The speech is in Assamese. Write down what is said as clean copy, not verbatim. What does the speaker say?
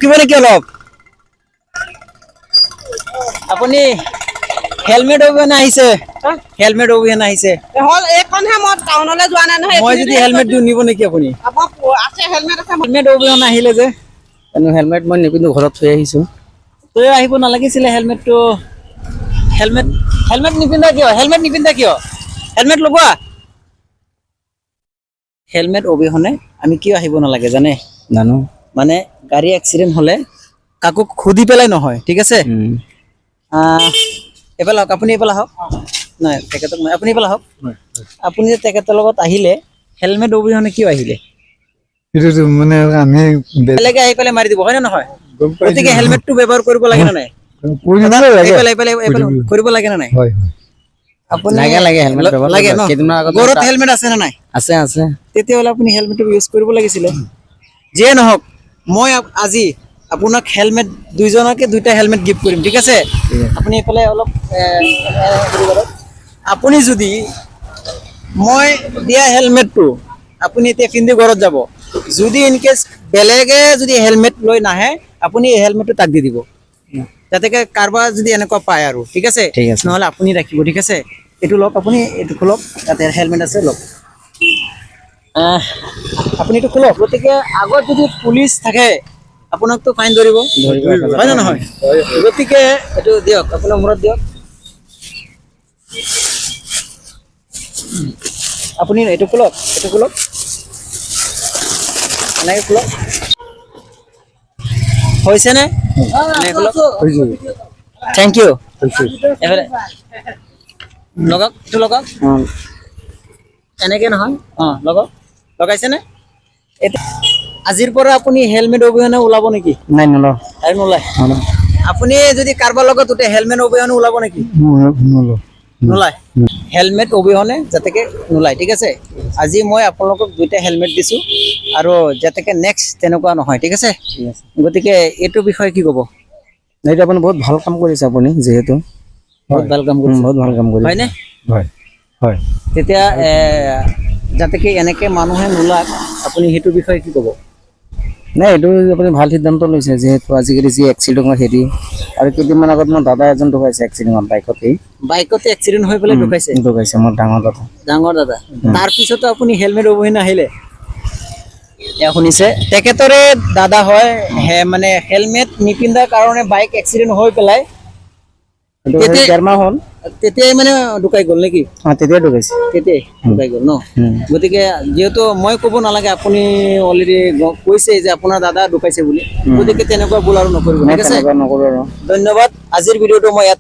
ৰখিব নেকি অলপ আপুনি হেলমেট অভিযান আহিছে হেলমেট অভিযান আহিছে হল এইখনহে মই টাউনলৈ যোৱা নাই নহয় মই যদি হেলমেট দিওঁ নিব নেকি আপুনি আছে হেলমেট আছে হেলমেট অভিযান আহিলে যে হেলমেট মই নিপিন্ধো ঘৰত থৈ আহিছো তই আহিব নালাগিছিলে হেলমেটটো হেলমেট হেলমেট নিপিন্ধা কিয় হেলমেট লগোৱা হেলমেট অবিহনে আমি কিয় আহিব নালাগে জানে জানো মানে গাড়ী এক্সিডেন্ট হলে কাকো খুদি পেলাই নহয় ঠিক আছে এফালে আহক আপুনি এফালে আহক নাই তেখেতক নাই আপুনি এফালে আহক আপুনি যে তেখেতৰ লগত আহিলে হেলমেট অবিহনে কিয় আহিলে এইটো মানে আমি বেলেগে আহি পেলাই মাৰি দিব হয় নে নহয় গতিকে হেলমেটটো ব্যৱহাৰ কৰিব লাগে নে নাই কৰিব লাগে নে নাই হয় আপুনি লাগে হেলমেট ব্যৱহাৰ লাগে ন কেইদিনমান আগত ঘৰত হেলমেট আছে নে নাই আছে আছে তেতিয়াহ'লে আপুনি হেলমেটটো ইউজ কৰিব লাগিছিলে যিয়ে নহওক মই আজি আপোনাক হেলমেট দুইজনকে দুইটা হেলমেট গিফ্ট কৰিম ঠিক আছে আপুনি এইফালে অলপ আপুনি যদি মই দিয়া হেলমেটটো আপুনি এতিয়া পিন্ধি ঘৰত যাব যদি ইন কেছ বেলেগে যদি হেলমেট লৈ নাহে আপুনি এই হেলমেটটো তাক দি দিব যাতে কাৰোবাৰ যদি এনেকুৱা পায় আৰু ঠিক আছে নহ'লে আপুনি ৰাখিব ঠিক আছে এইটো লওক আপুনি এইটো খোলক তাতে হেলমেট আছে লওক আপুনি এইটো খোলক গতিকে আগত যদি পুলিচ থাকে আপোনাকতো ফাইন ধৰিব হয় নে নহয় গতিকে এইটো দিয়ক আপোনাৰ মূৰত দিয়ক আপুনি এইটো খোলক এনেকৈ খোলক হৈছেনে থেংক ইউ এফালে লগাওক এইটো লগাওক এনেকে নহয় লগাওক লগাইছেনে আজিৰ পৰা আপুনি হেলমেট অবিহনে ওলাব নেকি নাই নলওঁ আৰু নোলায় আপুনি যদি কাৰোবাৰ লগত উঠে হেলমেট অবিহনে ওলাব নেকি নোলায় হেলমেট অবিহনে যাতেকে নোলায় ঠিক আছে আজি মই আপোনালোকক দুইটা হেলমেট দিছোঁ আৰু যাতেকে নেক্সট তেনেকুৱা নহয় ঠিক আছে গতিকে এইটো বিষয়ে কি ক'ব এইটো আপুনি বহুত ভাল কাম কৰিছে আপুনি যিহেতু বহুত ভাল কাম কৰিছে বহুত ভাল কাম কৰিছে হয়নে হয় হয় তেতিয়া যাতেকে এনেকে মানুহে নোলাক আপুনি সেইটো বিষয়ে কি ক'ব নাই এইটো আপুনি ভাল সিদ্ধান্ত লৈছে যিহেতু আজিকালি যি এক্সিডেণ্টৰ হেৰি আৰু কেইদিনমান আগত মোৰ দাদা এজন ঢুকাইছে এক্সিডেণ্টত বাইকতে এক্সিডেণ্ট হৈ পেলাই ঢুকাইছে মোৰ ডাঙৰ দাদা তাৰপিছতো আপুনি হেলমেট অবিহনে আহিলে এয়া শুনিছে তেখেতৰে দাদা হয় মানে হেলমেট নিপিন্ধাৰ কাৰণে বাইক এক্সিডেণ্ট হৈ পেলাই ডেৰমাহ হ'ল তেতিয়াই মানে ঢুকাই গ'ল নেকি তেতিয়াই ঢুকাইছে তেতিয়াই ঢুকাই গ'ল ন গতিকে যিহেতু মই ক'ব নালাগে আপুনি অলৰেডি কৈছে যে আপোনাৰ দাদা ঢুকাইছে বুলি গতিকে তেনেকুৱা ভুল আৰু নকৰিব ঠিক আছে নকৰোঁ আৰু ধন্যবাদ আজিৰ ভিডিঅ'টো মই ইয়াত